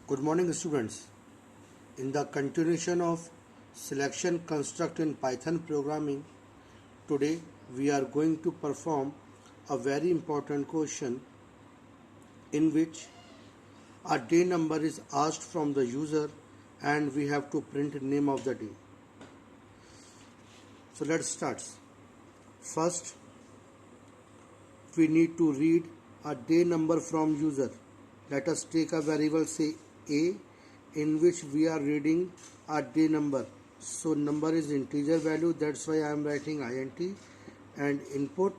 Good morning, students. In the continuation of selection construct in Python programming, today we are going to perform a very important question in which a day number is asked from the user and we have to print name of the day. So let's start. First, we need to read a day number from user. Let us take a variable say a in which we are reading a day number. So number is integer value, that's why I am writing int and input,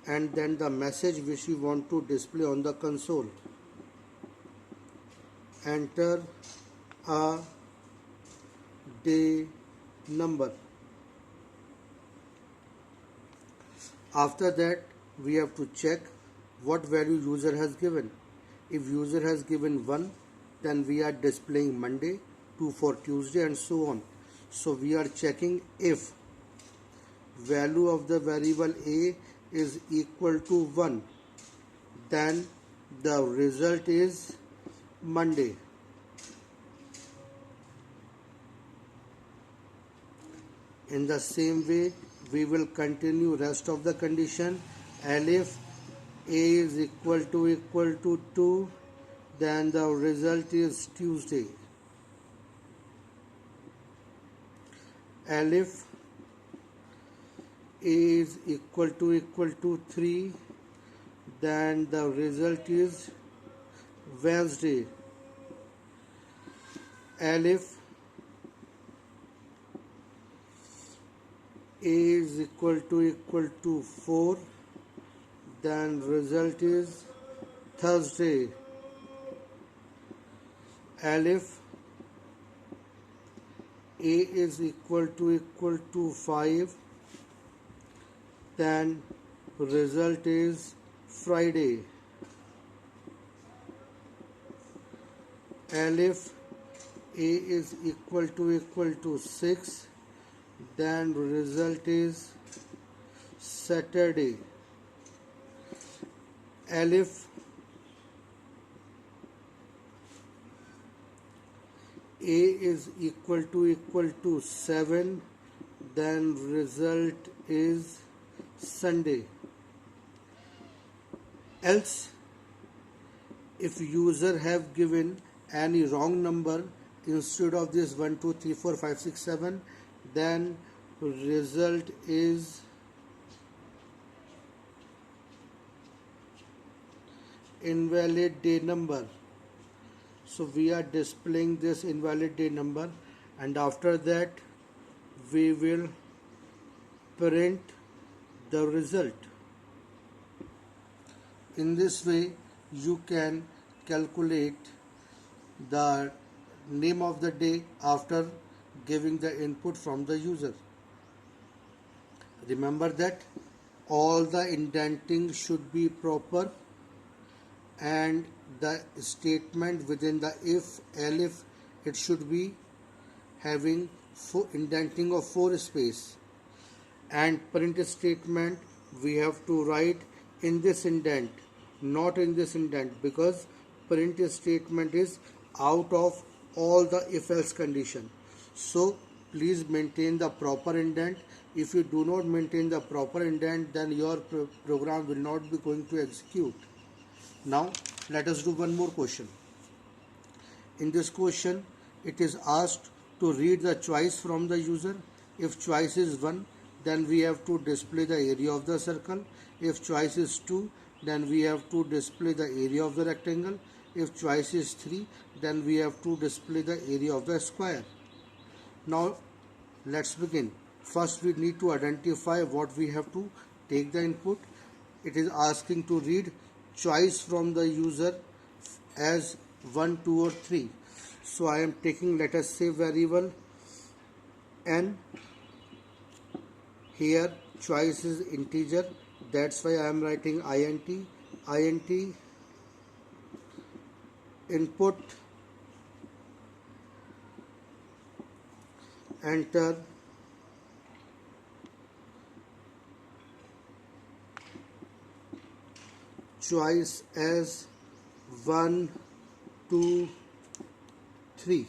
and then the message which we want to display on the console. Enter a day number. After that we have to check what value user has given. If user has given 1, then we are displaying Monday, 2 for Tuesday, and so on. So we are checking if value of the variable a is equal to 1, then the result is Monday. In the same way, we will continue rest of the condition. And if a is equal to 2, then the result is Tuesday. And if a is equal to 3, then the result is Wednesday. And if a is equal to 4, then result is Thursday. And if a is equal to 5, then result is Friday. And if a is equal to 6, then result is Saturday. And if a is equal to 7, then result is Sunday. Else, if user have given any wrong number instead of this 1 2 3 4 5 6 7, then result is invalid day number. So we are displaying this invalid day number, and after that we will print the result. In this way you can calculate the name of the day after giving the input from the user. Remember that all the indenting should be proper, and the statement within the if, elif, it should be having indenting of 4 space, and print statement we have to write in this indent, not in this indent, because print statement is out of all the if else condition. So please maintain the proper indent. If you do not maintain the proper indent, then your program will not be going to execute. Now let us do one more question. In this question it is asked to read the choice from the user. If choice is 1, then we have to display the area of the circle. If choice is 2, then we have to display the area of the rectangle. If choice is 3, then we have to display the area of the square. Now let's begin. First we need to identify what we have to take the input. It is asking to read choice from the user as 1, 2 or 3. So I am taking, let us say, variable n. Here choice is integer, that's why I am writing int input, enter choice as 1, 2, 3.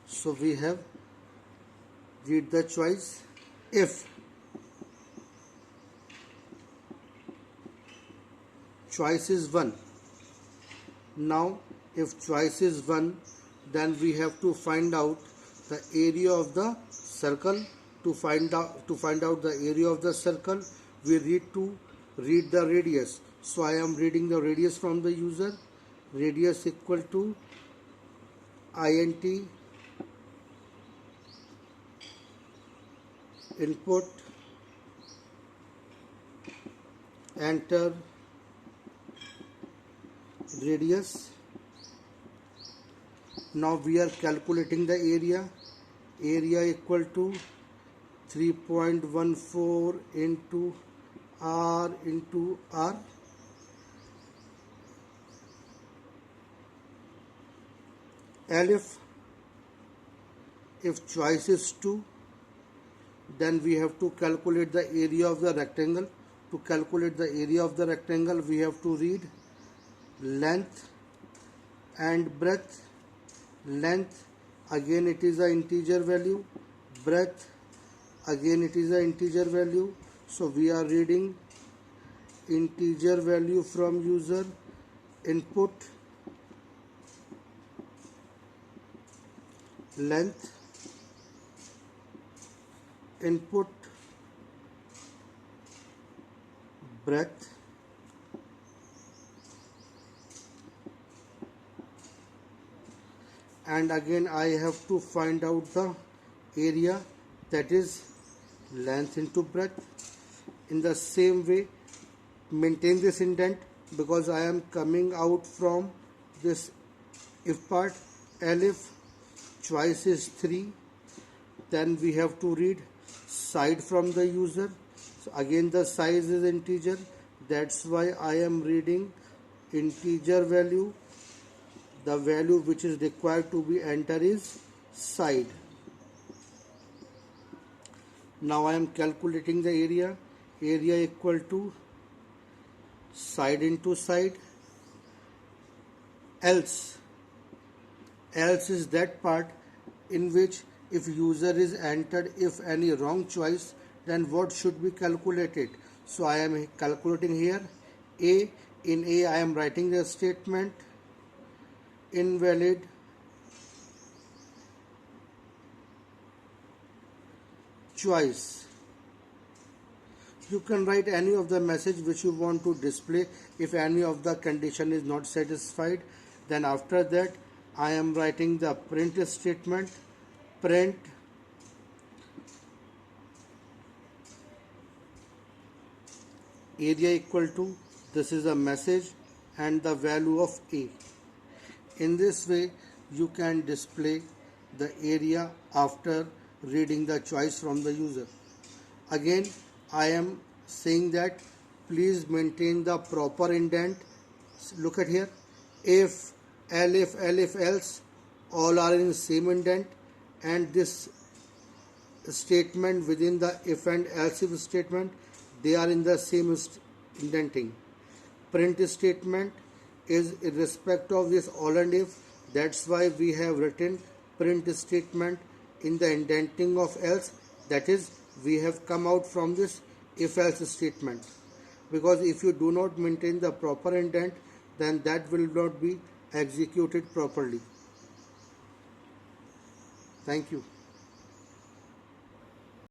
So we have read the choice. If choice is 1, now if choice is 1, then we have to find out the area of the circle. To find out the area of the circle, we read the radius. So I am reading the radius from the user. Radius equal to int input, enter radius. Now we are calculating the area. Area equal to 3.14 into R into R. If choice is 2, then we have to calculate the area of the rectangle. To calculate the area of the rectangle, we have to read length and breadth. Length, again it is an integer value. Breadth, again it is an integer value. So we are reading integer value from user. Input length, input breadth, and again I have to find out the area, that is length into breadth. In the same way, maintain this indent because I am coming out from this if part. If choice is 3, then we have to read side from the user. So again the size is integer, that's why I am reading integer value. The value which is required to be entered is side. Now I am calculating the area. Area equal to side into side. Else is that part in which if user is entered if any wrong choice, then what should be calculated. So I am calculating here A. In A I am writing the statement invalid choice. You can write any of the message which you want to display if any of the condition is not satisfied. Then after that I am writing the print statement. Print area equal to, this is a message and the value of A. In this way you can display the area after reading the choice from the user. Again I am saying that please maintain the proper indent. Look at here, if, elif, else, all are in same indent, and this statement within the if and else if statement, they are in the same indenting. Print statement is irrespective of this all and if, that's why we have written print statement in the indenting of else, that is we have come out from this if else statement, because if you do not maintain the proper indent, then that will not be executed properly. Thank you.